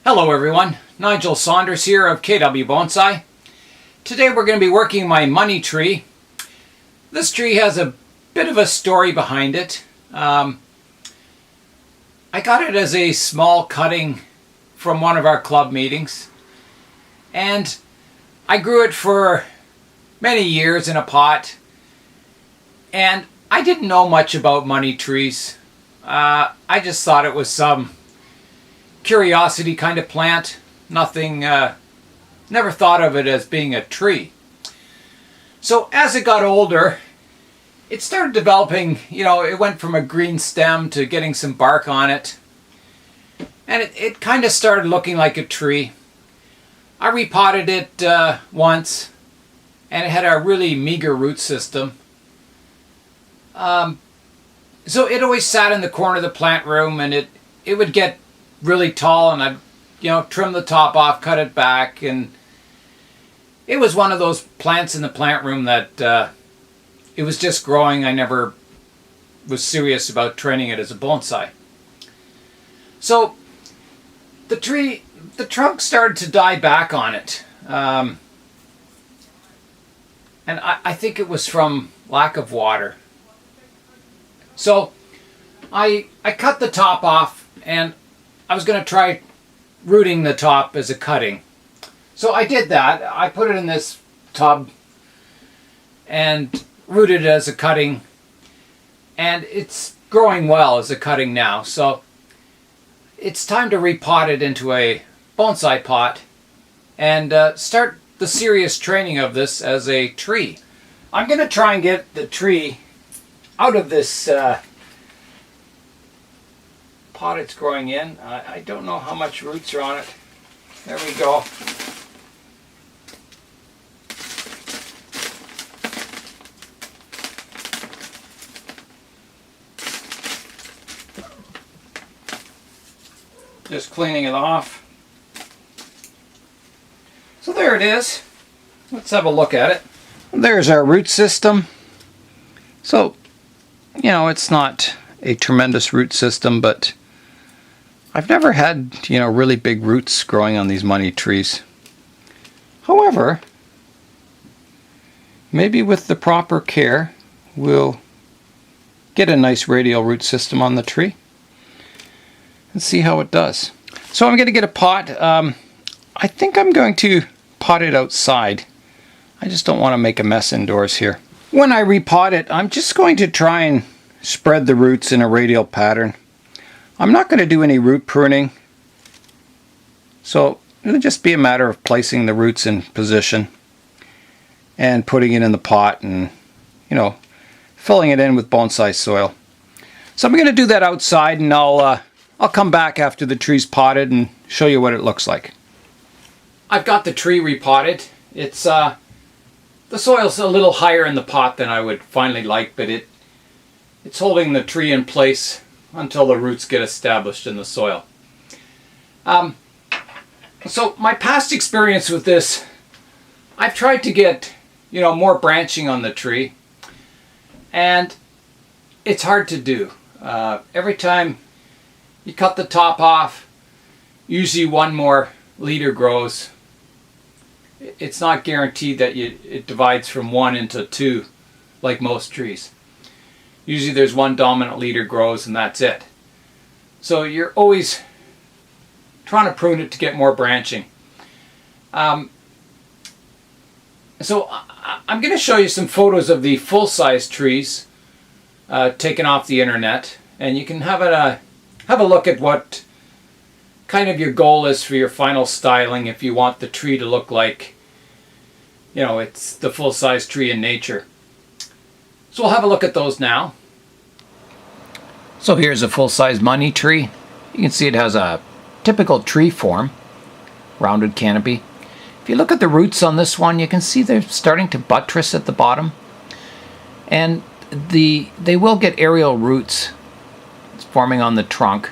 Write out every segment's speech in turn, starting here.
Hello everyone, Nigel Saunders here of KW Bonsai. Today we're going to be working my money tree. This tree has a bit of a story behind it. I got it as a small cutting from one of our club meetings, and I grew it for many years in a pot, and I didn't know much about money trees. I just thought it was some curiosity kind of plant. Nothing, never thought of it as being a tree. So as it got older, it started developing, it went from a green stem to getting some bark on it. And it kind of started looking like a tree. I repotted it once, and it had a really meager root system. So it always sat in the corner of the plant room, and it would get really tall, and I'd trim the top off, cut it back, and it was one of those plants in the plant room that it was just growing. I never was serious about training it as a bonsai. So the trunk started to die back on it, and I think it was from lack of water. So I cut the top off, and I was going to try rooting the top as a cutting. So I did that. I put it in this tub and rooted it as a cutting, and it's growing well as a cutting now. So it's time to repot it into a bonsai pot and start the serious training of this as a tree. I'm going to try and get the tree out of this pot it's growing in. I don't know how much roots are on it. There we go. Just cleaning it off. So there it is. Let's have a look at it. There's our root system. So, it's not a tremendous root system, but I've never had, really big roots growing on these money trees. However, maybe with the proper care, we'll get a nice radial root system on the tree and see how it does. So I'm going to get a pot. I think I'm going to pot it outside. I just don't want to make a mess indoors here. When I repot it, I'm just going to try and spread the roots in a radial pattern. I'm not going to do any root pruning, so it'll just be a matter of placing the roots in position and putting it in the pot and, filling it in with bonsai soil. So I'm going to do that outside, and I'll come back after the tree's potted and show you what it looks like. I've got the tree repotted. It's the soil's a little higher in the pot than I would finally like, but it's holding the tree in place until the roots get established in the soil. So my past experience with this, I've tried to get more branching on the tree, and it's hard to do. Every time you cut the top off, usually one more leader grows. It's not guaranteed that it divides from one into two like most trees. Usually there's one dominant leader grows, and that's it. So you're always trying to prune it to get more branching. So I'm going to show you some photos of the full-size trees taken off the internet, and you can have a look at what kind of your goal is for your final styling, if you want the tree to look like, it's the full-size tree in nature. So we'll have a look at those now. So here's a full-size money tree. You can see it has a typical tree form, rounded canopy. If you look at the roots on this one, you can see they're starting to buttress at the bottom. And they will get aerial roots forming on the trunk,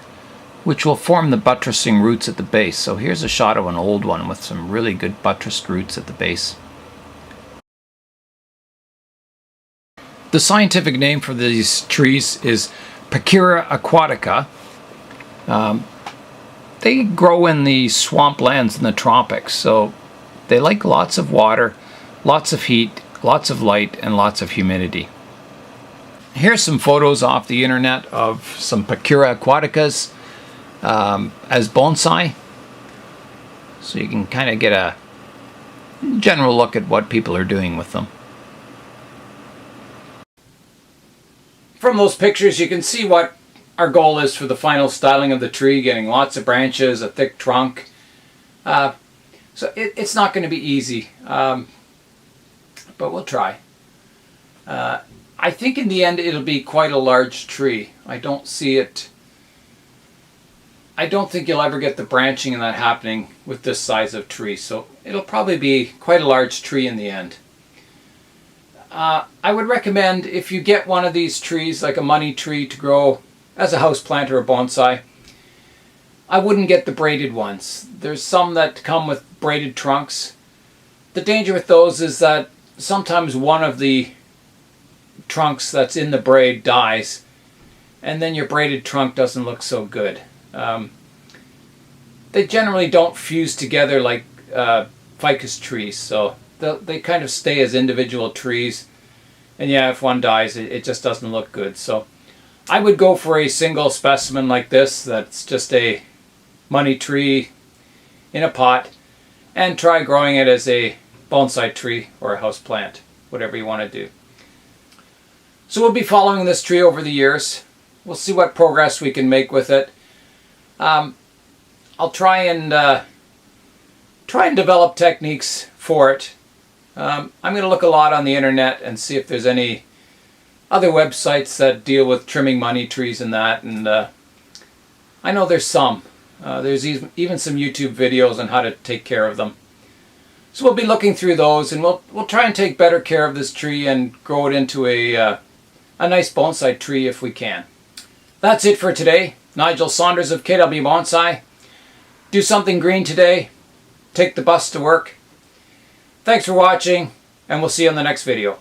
which will form the buttressing roots at the base. So here's a shot of an old one with some really good buttressed roots at the base. The scientific name for these trees is Pachira aquatica. they grow in the swamplands in the tropics, so they like lots of water, lots of heat, lots of light, and lots of humidity. Here's some photos off the internet of some Pachira aquaticas as bonsai, so you can kind of get a general look at what people are doing with them. From those pictures you can see what our goal is for the final styling of the tree, getting lots of branches, a thick trunk. So it's not going to be easy, but we'll try. I think in the end it'll be quite a large tree. I don't think you'll ever get the branching and that happening with this size of tree, so it'll probably be quite a large tree in the end. I would recommend, if you get one of these trees, like a money tree, to grow as a house plant or a bonsai, I wouldn't get the braided ones. There's some that come with braided trunks. The danger with those is that sometimes one of the trunks that's in the braid dies, and then your braided trunk doesn't look so good. They generally don't fuse together like ficus trees, so they kind of stay as individual trees, and yeah, if one dies it just doesn't look good. So I would go for a single specimen like this that's just a money tree in a pot, and try growing it as a bonsai tree or a house plant, whatever you want to do. So we'll be following this tree over the years. We'll see what progress we can make with it. I'll try and develop techniques for it. I'm going to look a lot on the internet and see if there's any other websites that deal with trimming money trees and that. And I know there's some. There's even some YouTube videos on how to take care of them. So we'll be looking through those, and we'll try and take better care of this tree and grow it into a nice bonsai tree if we can. That's it for today. Nigel Saunders of KW Bonsai. Do something green today. Take the bus to work. Thanks for watching, and we'll see you on the next video.